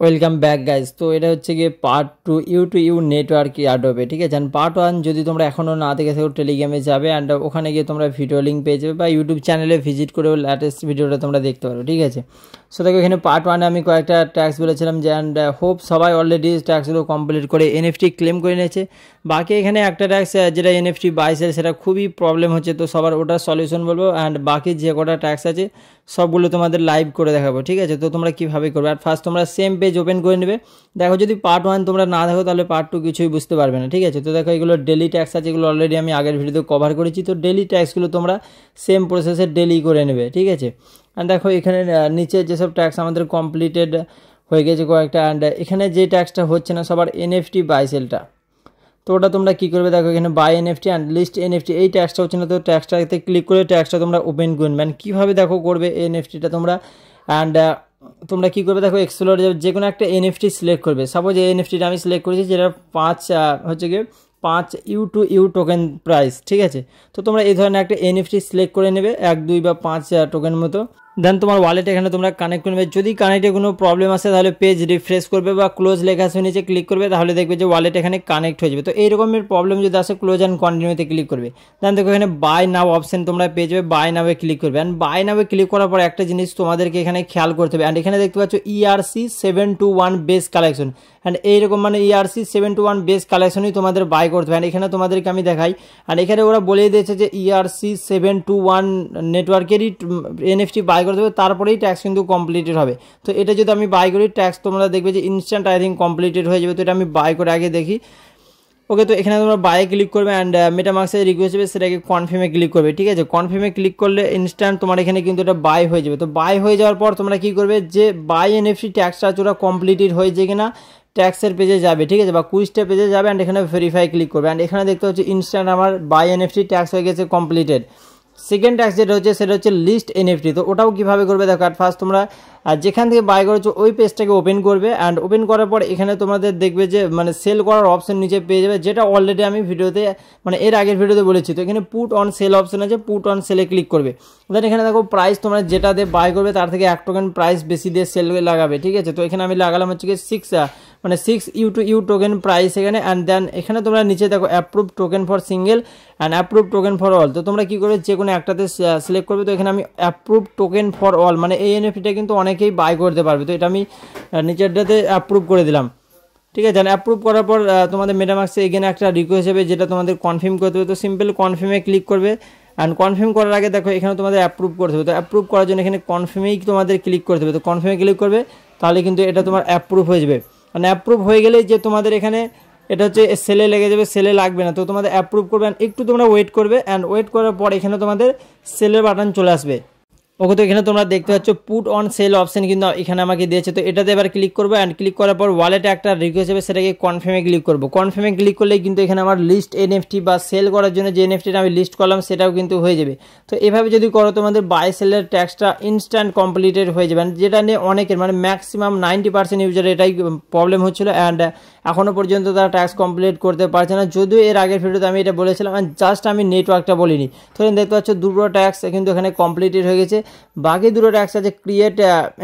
Welcome back guys. তো এটা হচ্ছে গিয়ে পার্ট 2 ইউ নেটওয়ার্ক অ্যাডোবে, ঠিক আছে। পার্ট 1 যদি তোমরা এখনও না দেখে থাকো টেলিগ্রামে যাবে অ্যান্ড ওখানে গিয়ে তোমরা ভিডিও লিঙ্ক পেয়ে যাবে বা ইউটিউব চ্যানেলে ভিজিট করেও ল্যাটেস্ট ভিডিওটা তোমরা দেখতে পারো, ঠিক আছে। সো দেখো এখানে পার্ট 1 আমি কয়েকটা ট্যাক্স বলেছিলাম যে অ্যান্ড হোপ সবাই অলরেডি ট্যাক্সগুলো কমপ্লিট করে এনএফটি ক্লেম করে নিয়েছে। বাকি এখানে একটা ট্যাক্স যেটা এনএফটি বাইসের সেটা খুবই প্রবলেম হচ্ছে, তো সবার ওটার সলিউশন বলবো অ্যান্ড বাকি যে কটা ট্যাক্স আছে সবগুলো তোমাদের লাইভ করে দেখাবো, ঠিক আছে। তো তোমরা কীভাবে করবে, আর ফার্স্ট তোমরা সেম পেজ ওপেন করে নেবে। দেখো যদি পার্ট 1 তোমরা না দেখো তাহলে পার্ট 2 কিছুই বুঝতে পারবে না, ঠিক আছে। তো দেখো এগুলো ডেলি ট্যাক্স আছে, এগুলো অলরেডি আমি আগের ভিডিওতে কভার করেছি। তো ডেলি ট্যাক্সগুলো তোমরা সেম প্রসেসে ডেলি করে নেবে, ঠিক আছে। অ্যান্ড দেখো এখানে নিচে যেসব ট্যাক্স আমাদের কমপ্লিটেড হয়ে গেছে কয়েকটা, অ্যান্ড এখানে যে ট্যাক্সটা হচ্ছে না সবার এনএফটি বাই সেলটা, তো ওটা তোমরা কী করবে, দেখো এখানে buy NFT and list NFT এই ট্যাক্সটা হচ্ছে না, তো ট্যাক্সটাতে ক্লিক করে ট্যাক্সটা তোমরা ওপেন করবে। অ্যান্ড কীভাবে দেখো করবে এনএফটিটা তোমরা, অ্যান্ড তোমরা কী করবে দেখো এক্সপ্লোরে যে কোনো একটা এনএফটি সিলেক্ট করবে। সাপোজ এই এনএফটিটা আমি সিলেক্ট করেছি যেটা 5 হচ্ছে গিয়ে 5 ইউ টোকেন প্রাইস, ঠিক আছে। তো তোমরা এই ধরনের একটা এনএফটি সিলেক্ট করে নেবে 1 2 বা 5 টোকেন মতো। দেন তোমার ওয়ালেট এখানে তোমরা কানেক্ট করবে। যদি কানেক্টে কোনো প্রবলেম আসে তাহলে পেজ রিফ্রেশ করবে বা ক্লোজ লেখা আছে নিচে ক্লিক করবে, তাহলে দেখবে যে ওয়ালেট এখানে কানেক্ট হয়ে যাবে। তো এই রকমের প্রবলেম যদি আসে ক্লোজ অ্যান্ড কন্টিনিউতে ক্লিক করবে। দেন দেখো এখানে বাই নাও অপশন তোমরা পেয়ে যাবে, বাই নাওয়ে ক্লিক করবে। অ্যান্ড বাই নাওয়ে ক্লিক করার পর একটা জিনিস তোমাদেরকে এখানে খেয়াল করতে হবে, অ্যান্ড এখানে দেখতে পাচ্ছ ERC 721 বেস কালেকশন, অ্যান্ড এইরকম মানে ERC 721 বেস কালেকশনই তোমাদের বাই করতে হবে। অ্যান্ড এখানে তোমাদেরকে আমি দেখাই, অ্যান্ড এখানে ওরা বলেই দিয়েছে যে ERC 721 নেটওয়ার্কেরই এনএফটি বাই করতে হবে, তারপরেই ট্যাক্স কিন্তু কমপ্লিটেড হবে। তো এটা যদি আমি বাই করি ট্যাক্স তোমরা দেখবে যে ইনস্ট্যান্ট আই থিঙ্ক কমপ্লিটেড হয়ে যাবে। তো এটা আমি বাই করে আগে দেখি। ওকে, তো এখানে তোমরা বাইয়ে ক্লিক করবে অ্যান্ড মেটামাস্কের রিকোয়েস্ট হবে সেটাকে কনফার্মে ক্লিক করবে, ঠিক আছে। কনফার্মে ক্লিক করলে ইনস্ট্যান্ট তোমার এখানে কিন্তু এটা বাই হয়ে যাবে। তো বাই হয়ে যাওয়ার পর তোমরা কী করবে, যে বাই এনএফটি ট্যাক্সটা ওরা কমপ্লিটেড হয়েছে কিনা ট্যাক্সের পেজে যাবে, ঠিক আছে, বা কুইজটা পেজে যাবে অ্যান্ড এখানে ভেরিফাই ক্লিক করবে। অ্যান্ড এখানে দেখতে হচ্ছে ইনস্ট্যান্ট আমার বাই এনএফটি ট্যাক্স হয়ে গেছে কমপ্লিটেড। সেকেন্ড ট্যাক্স যেটা হচ্ছে সেটা হচ্ছে লিস্ট এনএফটি। তো ওটাও কীভাবে করবে দেখো, আর ফার্স্ট তোমরা যেখান থেকে বাই করেছো ওই পেজটাকে ওপেন করবে, অ্যান্ড ওপেন করার পর এখানে তোমাদের দেখবে যে মানে সেল করার অপশন নিচে পেয়ে যাবে, যেটা অলরেডি আমি ভিডিওতে মানে এর আগের ভিডিওতে বলেছি। তো এখানে পুট অন সেল অপশন আছে, পুট অন সেলে ক্লিক করবে। দেন এখানে দেখো প্রাইস তোমরা যেটা দিয়ে বাই করবে তার থেকে 1 টোকেন প্রাইস বেশি দিয়ে সেল লাগাবে, ঠিক আছে। তো এখানে আমি লাগালাম হচ্ছে কি 6 ইউ টোকেন প্রাইস এখানে। অ্যান্ড দেন এখানে তোমরা নিচে দেখো approve token for single and approve token for all. তো তোমরা কী করবে, যে কোনো একটাতে সিলেক্ট করবে। তো এখানে আমি অ্যাপ্রুভ টোকেন ফর অল মানে এই এনএফটিটা কিন্তু অনেকেই বাই করতে পারবে। তো এটা আমি নিচেরটাতে অ্যাপ্রুভ করে দিলাম, ঠিক আছে। অ্যাপ্রুভ করার পর তোমাদের মেটামাস্কে এখানে একটা রিকোয়েস্ট হবে যেটা তোমাদের কনফার্ম করতে হবে। তো সিম্পল কনফার্মে ক্লিক করবে, অ্যান্ড কনফার্ম করার আগে দেখো এখানে তোমাদের অ্যাপ্রুভ করতে হবে। তো অ্যাপ্রুভ করার জন্য এখানে কনফার্মেই তোমাদের ক্লিক করতে হবে। তো কনফার্মে ক্লিক করবে তাহলে কিন্তু এটা তোমার অ্যাপ্রুভ হয়ে যাবে। মানে অ্যাপ্রুভ হয়ে গেলেই যে তোমাদের এখানে এটা হচ্ছে সেলে লেগে যাবে, সেলে লাগবে না। তো তোমাদের অ্যাপ্রুভ করবে, একটু তোমরা ওয়েট করবে, অ্যান্ড ওয়েট করার পর এখানে তোমাদের সেলের বাটন চলে আসবে। ওকে, তো এখানে তোমরা দেখতে পাচ্ছ পুট অন সেল অপশন কিন্তু এখানে আমাকে দিয়েছে। তো এটাতে এবার ক্লিক করবো, অ্যান্ড ক্লিক করার পর ওয়ালেটে একটা রিকোয়েস্ট হবে সেটাকে কনফার্মে ক্লিক করবো। কনফার্মে ক্লিক করলেই কিন্তু এখানে আমার লিস্ট এনএফটি বা সেল করার জন্য যে এনএফটিটা আমি লিস্ট করলাম সেটাও কিন্তু হয়ে যাবে। তো এভাবে যদি করো তোমাদের বাই সেলের ট্যাক্সটা ইনস্ট্যান্ট কমপ্লিটেড হয়ে যাবে, যেটা নিয়ে অনেকের মানে ম্যাক্সিমাম 90% ইউজার এটাই প্রবলেম হচ্ছিলো, অ্যান্ড এখনও পর্যন্ত তারা ট্যাক্স কমপ্লিট করতে পারছে না। যদিও এর আগের ভিডিওতে আমি এটা বলেছিলাম, অ্যান্ড জাস্ট আমি নেটওয়ার্কটা বলিনি। তো দেখতে পাচ্ছ দুটো ট্যাক্স কিন্তু এখানে কমপ্লিটেড হয়ে গেছে। বাকি দুটো ট্যাক্স আছে create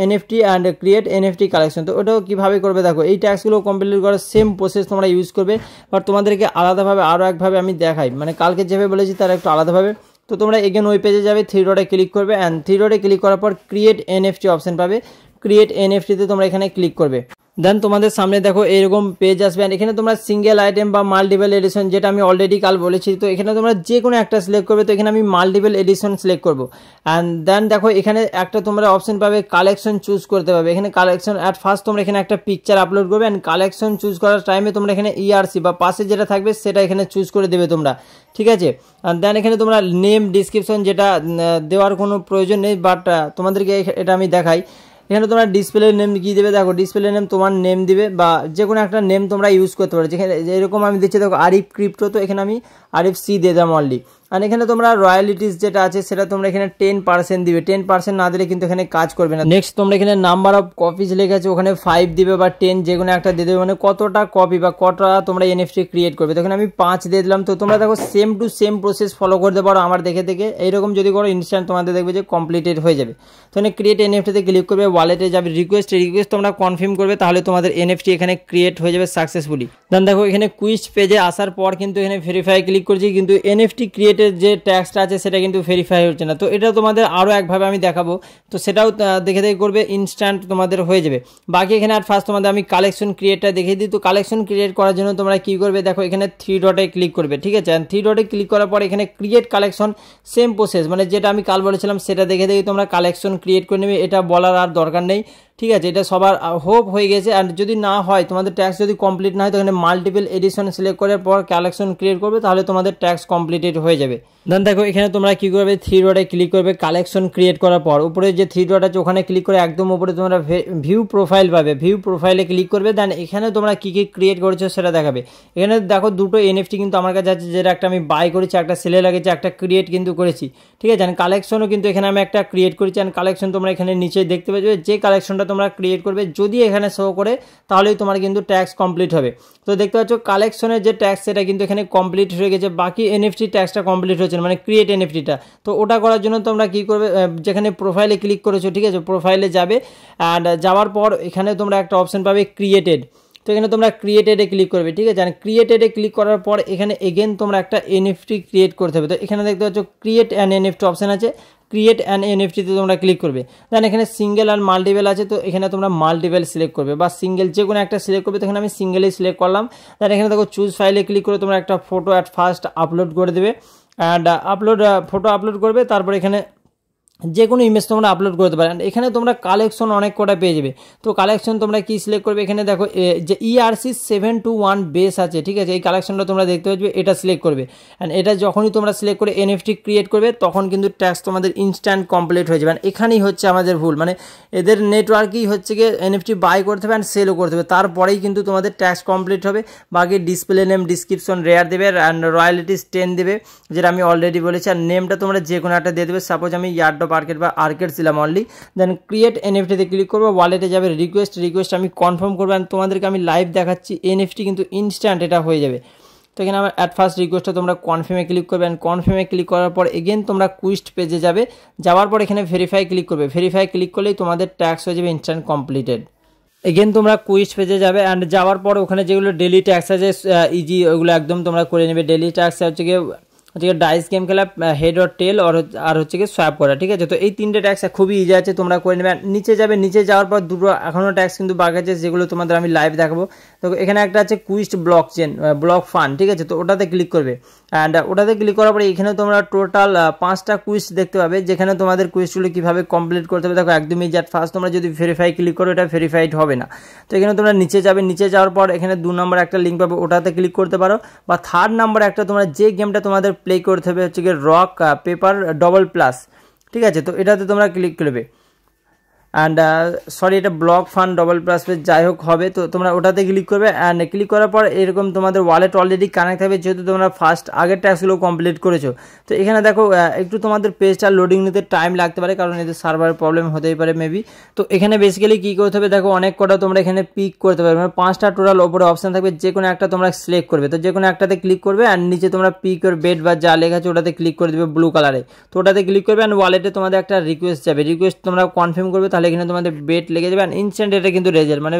NFT and create NFT collection. তো ওটাও কীভাবে করবে দেখো, এই ট্যাক্সগুলো কমপ্লিট করার সেম প্রসেস তোমরা ইউজ করবে, বাট তোমাদেরকে আলাদাভাবে আরও একভাবে আমি দেখাই, মানে কালকে যেভাবে বলেছি তার একটু আলাদাভাবে। তো তোমরা এগেন ওই পেজে যাবে, 3 ডটে ক্লিক করবে, অ্যান্ড 3 ডটে ক্লিক করার পর ক্রিয়েট এনএফটি অপশন পাবে। ক্রিয়েট এনএফটিতে তোমরা এখানে ক্লিক করবে। দেন তোমাদের সামনে দেখো এরকম পেজ আসবে, অ্যান্ড এখানে তোমরা সিঙ্গেল আইটেম বা মাল্টিপল এডিশন যেটা আমি অলরেডি কাল বলেছি। তো এখানে তোমরা যে কোনো একটা সিলেক্ট করবে। তো এখানে আমি মাল্টিপল এডিশন সিলেক্ট করবো, অ্যান্ড দেন দেখো এখানে একটা তোমরা অপশন পাবে কালেকশন চুজ করতে পারবে। এখানে কালেকশন অ্যাট ফার্স্ট তোমরা এখানে একটা পিকচার আপলোড করবে, অ্যান্ড কালেকশন চুজ করার টাইমে তোমরা এখানে ERC বা পাশে যেটা থাকবে সেটা এখানে চুজ করে দেবে তোমরা, ঠিক আছে। অ্যান্ড দেন এখানে তোমরা নেম ডিসক্রিপশন যেটা দেওয়ার কোনো প্রয়োজন নেই, বাট তোমাদেরকে এটা আমি দেখাই। এখানে তোমরা ডিসপ্লে নেম কী দেবে দেখো, ডিসপ্লে নেম তোমার নেম দিবে বা যে কোনো একটা নেম তোমরা ইউজ করতে পারো। যেখানে এরকম আমি দিচ্ছি দেখো আরিফ ক্রিপ্টো, তো এখানে আমি আরিফ সি দিয়ে দিলাম অনলি। আর এখানে তোমরা রয়্যালিটিস যেটা আছে সেটা তোমরা এখানে 10% দিবে, 10% না দিলে কিন্তু এখানে কাজ করবে না। নেক্সট তোমরা এখানে নাম্বার অফ কপিজ লেখা আছে, ওখানে 5 দিবে বা 10 যে কোনো একটা দিয়ে দেবে, মানে কতটা কপি বা কতটা তোমরা এনএফটি ক্রিয়েট করবে। তখন আমি 5 দিয়ে দিলাম। তো তোমরা দেখো same to same process follow করতে পারো আমার দেখে এইরকম যদি করো ইনস্ট্যান্ট তোমাদের দেখবে যে কমপ্লিটেড হয়ে যাবে। তো এখানে ক্রিয়েট এনএফটিতে ক্লিক করবে, ওয়ালেটে যাবে, রিকোয়েস্ট তোমরা কনফার্ম করবে, তাহলে তোমাদের এনএফটি এখানে ক্রিয়েট হয়ে যাবে সাকসেসফুলি। দেন দেখো এখানে কুইজ পেজে আসার পর কিন্তু এখানে ভেরিফাই ক্লিক করছি, কিন্তু এনএফটি ক্রিয়েটের যে ট্যাক্সটা আছে সেটা কিন্তু ভেরিফাই হচ্ছে না। তো এটা তোমাদের আরও একভাবে আমি দেখাবো, তো সেটাও দেখে করবে, ইনস্ট্যান্ট তোমাদের হয়ে যাবে। বাকি এখানে আর ফার্স্ট তোমাদের আমি কালেকশন ক্রিয়েটটা দেখিয়ে দিই। তো কালেকশন ক্রিয়েট করার জন্য তোমরা কি করবে, দেখো এখানে 3 ডটে ক্লিক করবে, ঠিক আছে। 3 ডটে ক্লিক করার পর এখানে ক্রিয়েট কালেকশন, সেম প্রসেস, মানে যেটা আমি কাল বলেছিলাম সেটা দেখে তোমরা কালেকশন ক্রিয়েট করে নেবে। এটা বলার আর দরকার নেই, ঠিক আছে। এটা সবার হোপ হয়ে গেছে। আর যদি না হয়, তোমাদের ট্যাক্স যদি কমপ্লিট না হয়, তো এখানে মাল্টিপল এডিশন সিলেক্ট করার পর কালেকশন ক্রিয়েট করবে, তাহলে তোমাদের ট্যাক্স কমপ্লিটেড হয়ে যাবে। দেন দেখো এখানে তোমরা কি করবে, 3 ডটে ক্লিক করবে, কালেকশন ক্রিয়েট করার পর উপরে যে 3 ডট আছে ওখানে ক্লিক করে একদম উপরে তোমরা ভিউ প্রোফাইল পাবে, ভিউ প্রোফাইলে ক্লিক করবে। দেন এখানে তোমরা কি কি ক্রিয়েট করেছো সেটা দেখাবে। এখানে দেখো দুটো এনএফটি কিন্তু আমার কাছে আছে, যেটা একটা আমি বাই করেছি, একটা সেলে লাগেছে, একটা ক্রিয়েট কিন্তু করেছি, ঠিক আছে। কালেকশনও কিন্তু এখানে আমি একটা ক্রিয়েট করেছি। আর কালেকশন তোমরা এখানে নিচে দেখতে পাবে, যে কালেকশনটা তোমরা ক্রিয়েট করবে যদি এখানে শো করে তাহলেই তোমার কিন্তু ট্যাক্স কমপ্লিট হবে। তো দেখতে পাচ্ছ কালেকশনের যে ট্যাক্স সেটা কিন্তু এখানে কমপ্লিট হয়ে গেছে, বাকি এনএফটি ট্যাক্সটা কমপ্লিট হচ্ছে না, মানে ক্রিয়েট এনএফটিটা। তো ওটা করার জন্য তোমরা কি করবে, যেখানে প্রোফাইলে ক্লিক করেছো, ঠিক আছে, প্রোফাইলে যাবে। অ্যান্ড যাওয়ার পর এখানে তোমরা একটা অপশন পাবে ক্রিয়েটেড। তো এখানে তোমরা ক্রিয়েটেডে ক্লিক করবে, ঠিক আছে। আর ক্রিয়েটেডে ক্লিক করার পর এখানে এগেন তোমরা একটা এনএফটি ক্রিয়েট করতে হবে। তো এখানে দেখতে পাচ্ছ ক্রিয়েট অ্যান এনএফটি অপশন আছে, ক্রিয়েট অ্যান এনএফটিতে তোমরা ক্লিক করবে। দেন এখানে সিঙ্গেল আর মাল্টিপল আছে, তো এখানে তোমরা মাল্টিপল সিলেক্ট করবে বা সিঙ্গেল যে কোনো একটা সিলেক্ট করবে। তো এখানে আমি সিঙ্গেলই সিলেক্ট করলাম। দেন এখানে দেখো চুজ ফাইলে ক্লিক করে তোমরা একটা ফটো অ্যাট ফার্স্ট আপলোড করে দেবে। অ্যান্ড ফটো আপলোড করবে, তারপর এখানে যে কোনো ইমেজ তোমরা আপলোড করতে পারো। এখানে তোমরা কালেকশন অনেক কটা পেয়ে যাবে। তো কালেকশন তোমরা কি সিলেক্ট করবে, এখানে দেখো যে ERC 721 বেস আছে, ঠিক আছে, এই কালেকশনটা তোমরা দেখতে পাচ্ছ, এটা সিলেক্ট করবে। অ্যান্ড এটা যখনই তোমরা সিলেক্ট করে এনএফটি ক্রিয়েট করবে তখন কিন্তু ট্যাক্স তোমাদের ইনস্ট্যান্ট কমপ্লিট হয়ে যাবে। এখানেই হচ্ছে আমাদের ভুল, মানে এদের নেটওয়ার্কই হচ্ছে গিয়ে এনএফটি বাই করতে হবে অ্যান্ড সেলও করতে হবে, তারপরেই কিন্তু তোমাদের ট্যাক্স কমপ্লিট হবে। বাকি ডিসপ্লে নেম, ডিসক্রিপশন রেয়ার দেবে, অ্যান্ড রয়্যালিটিস 10 দেবে, যেটা আমি অলরেডি বলেছি। আর নেমটা তোমরা যে কোনো একটা দিয়ে দেবে, সাপোজ আমি ইয়ার্ড আর্কেড বা আর্কেড ছিলাম অনলি। দেন ক্রিয়েট এনএফটিতে ক্লিক করবো, ওয়ালেটে যাবে, রিকোয়েস্ট আমি কনফার্ম করবো। অ্যান্ড তোমাদেরকে আমি লাইভ দেখাচ্ছি, এনএফটি কিন্তু ইনস্ট্যান্ট এটা হয়ে যাবে। তো এখানে আমার অ্যাট ফার্স্ট রিকোয়েস্টটা তোমরা কনফার্মে ক্লিক করবে। অ্যান্ড কনফার্মে ক্লিক করার পর এগেন তোমরা কুইস্ট পেজে যাবে, যাওয়ার পর এখানে ভেরিফাই ক্লিক করবে। ভেরিফাই ক্লিক করলেই তোমাদের ট্যাক্স হয়ে যাবে ইনস্ট্যান্ট কমপ্লিটেড। এগেন তোমরা কুইজ পেজে যাবে, অ্যান্ড যাওয়ার পর ওখানে যেগুলো ডেলি ট্যাক্স আছে ইজি, ওগুলো একদম তোমরা করে নেবে। ডেলি ট্যাক্স হচ্ছে গিয়ে ডাইস গেম খেলা, হেড অর টেল, আর হচ্ছে গিয়ে সোয়াপ করা, ঠিক আছে। তো এই 3টে ট্যাক্স খুবই ইজি আছে, তোমরা করে নেবে। নিচে যাবে, নিচে যাওয়ার পর দুটো এখনও ট্যাক্স কিন্তু বাকি আছে, যেগুলো তোমাদের আমি লাইভ দেখাবো। তো এখানে একটা আছে quest block chain, block fund, ঠিক আছে। তো ওটাতে ক্লিক করবে। অ্যান্ড ওটাতে ক্লিক করার পরে এখানে তোমরা টোটাল 5টা কুইস্ট দেখতে পাবে, যেখানে তোমাদের কুইস্টগুলো কীভাবে কমপ্লিট করতে হবে দেখো একদমই জাস্ট ফার্স্ট তোমরা যদি ভেরিফাই ক্লিক করো এটা ভেরিফাইড হবে না। তো এখানে তোমরা নিচে যাবে, নিচে যাওয়ার পর এখানে 2 নম্বর একটা লিঙ্ক পাবে, ওটাতে ক্লিক করতে পারো। বা 3rd নাম্বার একটা তোমরা যে গেমটা তোমাদের প্লে করতে হবে হচ্ছে গিয়ে রক পেপার ডবল প্লাস, ঠিক আছে। তো এটাতে তোমরা ক্লিক করবে। অ্যান্ড সরি, এটা ব্লক ফান্ড ডবল প্লাস যাই হোক হবে। তো তোমরা ওটাতে ক্লিক করবে। অ্যান্ড ক্লিক করার পর এরকম তোমাদের ওয়ালেট অলরেডি কানেক্ট হবে, যেহেতু তোমরা ফার্স্ট আগের ট্যাক্সগুলো কমপ্লিট করেছো। তো এখানে দেখো একটু তোমাদের পেজটা লোডিং নিতে টাইম লাগতে পারে, কারণ এদের সার্ভারের প্রবলেম হতেই পারে মেবি। তো এখানে বেসিক্যালি কী করতে হবে দেখো, অনেক কটা তোমরা এখানে পিক করতে পারবে, মানে 5টা টোটাল ওপরে অপশান থাকবে, যে কোনো একটা তোমরা সিলেক্ট করবে। তো যে কোনো একটাতে ক্লিক করবে, অ্যান্ড নিচে তোমরা পিক ওর বেড বা যা লেখা আছে ওটাতে ক্লিক করে দেবে ব্লু কালারে। তো ওটাতে ক্লিক করবে, অ্যান্ড ওয়ালেটে তোমাদের একটা রিকোয়েস্ট যাবে, রিকোয়েস্ট তোমরা কনফার্ম করবে, তাহলে এখানে তোমাদের বেট লেগে যাবে। ইনস্ট্যান্ট এটা কিন্তু রেজাল্ট, মানে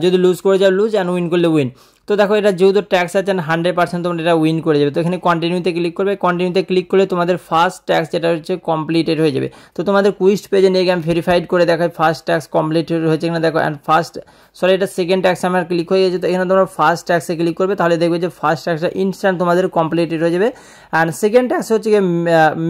যদি লুজ করে যাও লুজ, অ্যান্ড উইন করলে উইন। তো দেখো এটা যেহেতু ট্যাক্স আছে 100% তোমরা এটা উইন করে যাবে। তো এখানে কন্টিনিউতে ক্লিক করবে, কন্টিনিউতে ক্লিক করলে তোমাদের ফার্স্ট ট্যাক্স যেটা হচ্ছে কমপ্লিটেড হয়ে যাবে। তো তোমাদের কুইস্ট পেজে নিয়ে গিয়ে আমি ভেরিফাইড করে দেখাই ফার্স্ট ট্যাক্স কমপ্লিটেড হয়েছে কিনা দেখো। অ্যান্ড এটা সেকেন্ড ট্যাক্স আমার ক্লিক হয়ে গেছে। তো এখানে তোমরা ফার্স্ট ট্যাক্সে ক্লিক করবে, তাহলে দেখবে যে ফার্স্ট ট্যাক্সটা ইনস্ট্যান্ট তোমাদের কমপ্লিটেড হয়ে যাবে। অ্যান্ড সেকেন্ড ট্যাক্স হচ্ছে গিয়ে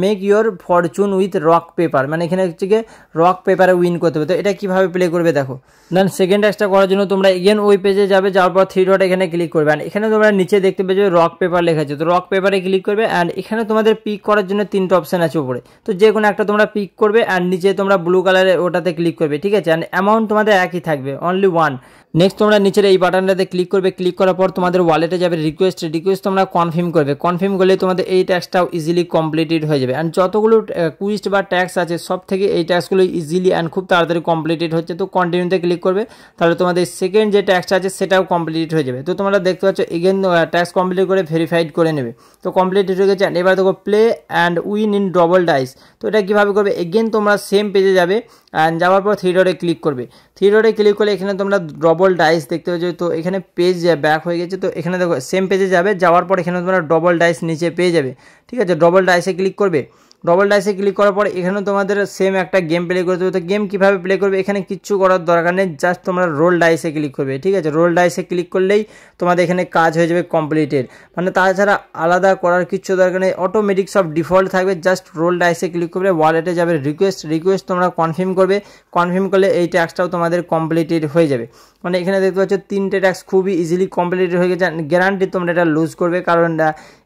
make your Fortune with rock paper, মানে এখানে হচ্ছে গিয়ে রক পেপারে উইন করতে হবে। তো এটা কীভাবে প্লে করবে দেখো। দেন সেকেন্ড ট্যাক্সটা করার জন্য তোমরা এগেন ওই পেজে যাবে, যাওয়ার পর 3 ডট এখানে ক্লিক করবে। অ্যান্ড এখানে তোমরা নিচে দেখতে পেয়েছো রক পেপার লেখা আছে, তো রক পেপারে ক্লিক করবে। অ্যান্ড এখানে তোমাদের পিক করার জন্য 3টা অপশান আছে উপরে, তো যে কোনো একটা তোমরা পিক করবে। অ্যান্ড নিচে তোমরা ব্লু কালারে ওটাতে ক্লিক করবে, ঠিক আছে। অ্যান্ড অ্যামাউন্ট তোমাদের একই থাকবে, অনলি 1। নেক্সট তোমরা নিচের এই বাটনটাতে ক্লিক করবে, ক্লিক করার পর তোমাদের ওয়ালেটে যাবে রিকোয়েস্ট তোমরা কনফার্ম করবে, কনফার্ম করলে তোমাদের এই ট্যাক্সটাও ইজিলি কমপ্লিটেড হয়ে যাবে। অ্যান্ড যতগুলো কুইজ বা ট্যাক্স আছে সব থেকে এই ট্যাক্সগুলো ইজিলি অ্যান্ড খুব তাড়াতাড়ি কমপ্লিটেড হচ্ছে। তো কন্টিনিউতে ক্লিক করবে, তাহলে তোমাদের সেকেন্ড যে ট্যাক্সটা আছে সেটাও কমপ্লিট হয়ে যাবে। তো তোমরা দেখতে পাচ্ছ এগেন ট্যাক্স কমপ্লিট করে ভেরিফাইড করে নেবে। তো কমপ্লিটেড হয়ে গেছে। এবার দেখো play and win in double dice. তো এটা কীভাবে করবে, এগেন তোমরা সেম পেজে যাবে অ্যান্ড যাওয়ার পর থ্রি ডটে ক্লিক করবে। থ্রি ডটে ক্লিক করলে এখানে তোমরা ডবল ডাইস দেখতে পাচ্ছ। তো এখানে পেজ ব্যাক হয়ে গেছে। তো এখানে দেখো সেম পেজে যাবে, যাওয়ার পর এখানে তোমরা ডবল ডাইস নিচে পেয়ে যাবে। ঠিক আছে, ডবল ডাইসে ক্লিক করবে। ডবল ডাইসে ক্লিক করার পর এখানে তোমাদের সেম একটা গেম প্লে করতে হবে। তো গেম কীভাবে প্লে করবে, এখানে কিচ্ছু করার দরকার নেই, জাস্ট তোমরা রোল ডাইসে ক্লিক করবে। ঠিক আছে, রোল ডাইসে ক্লিক করলেই তোমাদের এখানে কাজ হয়ে যাবে কমপ্লিটেড। মানে তাছাড়া আলাদা করার কিচ্ছু দরকার নেই, অটোমেটিক সব ডিফল্ট থাকবে। জাস্ট রোল ডাইসে ক্লিক করবে, ওয়ালেটে যাবে রিকোয়েস্ট তোমরা কনফার্ম করবে। কনফার্ম করলে এই ট্যাক্সটাও তোমাদের কমপ্লিটেড হয়ে যাবে। মানে এখানে দেখতে পাচ্ছ 3টে ট্যাক্স খুবই ইজিলি কমপ্লিটেড হয়ে গেছে। গ্যারান্টি তোমরা এটা লুজ করবে, কারণ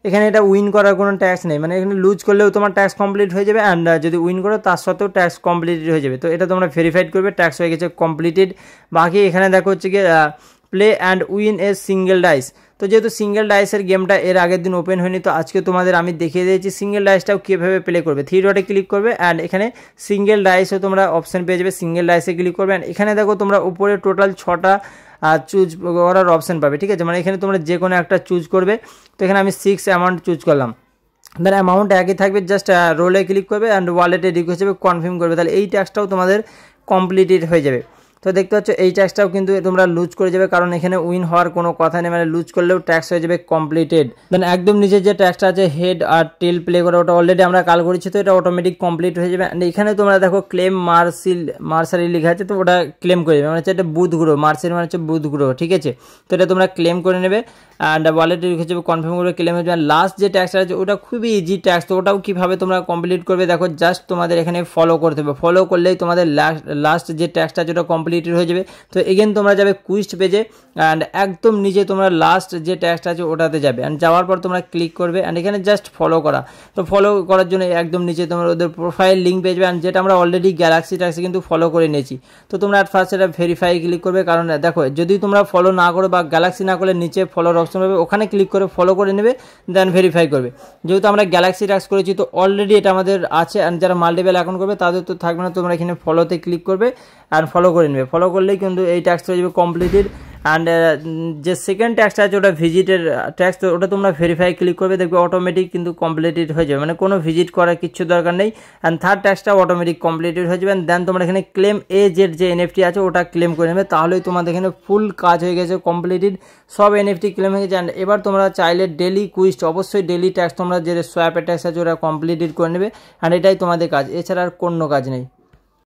এখানে এটা উইন করার কোনো ট্যাক্স নেই। মানে এখানে লুজ করলেও তোমার ট্যাক্স কমপ্লিট হয়ে যাবে, অ্যান্ড যদি উইন করো তার সত্ত্বেও ট্যাক্স কমপ্লিটেড হয়ে যাবে। তো এটা তোমরা ভেরিফাইড করবে, ট্যাক্স হয়ে গেছে কমপ্লিটেড। বাকি এখানে দেখো হচ্ছে গিয়ে প্লে অ্যান্ড উইন এ সিঙ্গেল ডাইস। তো যেহেতু সিঙ্গেল ডাইসের গেমটা এর আগের দিন ওপেন হয়নি, তো আজকে তোমাদের আমি দেখিয়ে দিয়েছি সিঙ্গেল ডাইসটাও কীভাবে প্লে করবে। থ্রি ডটে ক্লিক করবে অ্যান্ড এখানে সিঙ্গেল ডাইসও তোমরা অপশান পেয়ে যাবে, সিঙ্গেল ডাইসে ক্লিক করবে। অ্যান্ড এখানে দেখো তোমরা উপরে টোটাল 6টা চুজ করার অপশান পাবে। ঠিক আছে, মানে এখানে তোমরা যে কোনো একটা চুজ করবে। তো এখানে আমি 6 অ্যামাউন্ট চুজ করলাম, দেন অ্যামাউন্ট একই থাকবে, জাস্ট রোলে ক্লিক করবে অ্যান্ড ওয়ালেটে রিকোয়েস্ট হবে, কনফার্ম করবে। তাহলে এই ট্যাক্সটাও তোমাদের কমপ্লিটেড হয়ে যাবে। তো দেখতে পাচ্ছ এই ট্যাক্সটাও কিন্তু তোমরা লুজ করে যাবে, কারণ এখানে উইন হওয়ার কোনো কথা নেই। মানে লুজ করলেও ট্যাক্স হয়ে যাবে কমপ্লিটেড। দেন একদম নিচে যে ট্যাক্সটা আছে হেড আর টেল প্লে করে, ওটা অলরেডি আমরা কাল করেছি, তো এটা অটোমেটিক কমপ্লিট হয়ে যাবে। অ্যান্ড এখানে তোমরা দেখো ক্লেম মার্সারি লেখা আছে, তো ওটা ক্লেম করে যাবে। মানে হচ্ছে এটা বুধ গ্রহ, মার্সারি মানে হচ্ছে বুধ গ্রহ। ঠিক আছে, তো এটা তোমরা ক্লেম করে নেবে অ্যান্ড ওয়ালেটে রেখে যাবে, কনফার্ম করবে, ক্লেম হয়ে যাবে। লাস্ট যে ট্যাক্সটা আছে ওটা খুবই ইজি ট্যাক্স। তো ওটাও কীভাবে তোমরা কমপ্লিট করবে দেখো, জাস্ট তোমাদের এখানে ফলো করতে হবে। ফলো করলেই তোমাদের লাস্ট যে ট্যাক্সটা আছে ওটা কমপ্লিটেড হয়ে যাবে। তো এগেন তোমরা যাবে কুইজ পেজে অ্যান্ড একদম নিচে তোমরা লাস্ট যে ট্যাক্সটা আছে ওটাতে যাবে। অ্যান্ড যাওয়ার পর তোমরা ক্লিক করবে অ্যান্ড এখানে জাস্ট ফলো করা। তো ফলো করার জন্য একদম নিচে তোমরা ওদের প্রোফাইল লিঙ্ক পেয়ে যাবে, অ্যান্ড যেটা আমরা অলরেডি গ্যালাক্সি ট্যাক্সে কিন্তু ফলো করে নিয়েছি। তো তোমরা অ্যাট ফার্স্ট এটা ভেরিফাই ক্লিক করবে, কারণ দেখো যদি তোমরা ফলো না করো বা গ্যালাক্সি না করলে নিচে ফলোর অপশন হবে, ওখানে ক্লিক করে ফলো করে নেবে, দেন ভেরিফাই করবে। যেহেতু আমরা গ্যালাক্সি ট্যাক্স করেছি তো অলরেডি এটা আমাদের আছে, অ্যান্ড যারা মাল্টিপল অ্যাকাউন্ট করবে তাদের তো থাকবে না। তোমরা এখানে ফলোতে ক্লিক করবে অ্যান্ড ফলো করে নেবে। ফলো করলেই কিন্তু এই ট্যাক্স হয়ে যাবে কমপ্লিটেড। অ্যান্ড যে সেকেন্ড ট্যাক্সটা আছে ওটা ভিজিটের ট্যাক্স, তো ওটা তোমরা ভেরিফাই ক্লিক করবে, দেখবে অটোমেটিক কিন্তু কমপ্লিটেড হয়ে যাবে। মানে কোনো ভিজিট করার কিচ্ছু দরকার নেই। অ্যান্ড থার্ড ট্যাক্সটাও অটোমেটিক কমপ্লিটেড হয়ে যাবে। দেন তোমরা এখানে ক্লেম যে এনএফটি আছে ওটা ক্লেম করে নেবে, তাহলেই তোমাদের এখানে ফুল কাজ হয়ে গেছে কমপ্লিটেড। সব এনএফটি ক্লেম হয়ে গেছে। অ্যান্ড এবার তোমরা চাইলে ডেলি কুইজ, অবশ্যই ডেলি ট্যাক্স তোমরা যে সোয়াপের ট্যাক্স আছে ওটা কমপ্লিটেড করে নেবে। অ্যান্ড এটাই তোমাদের কাজ, এছাড়া আর কোনো কাজ নেই।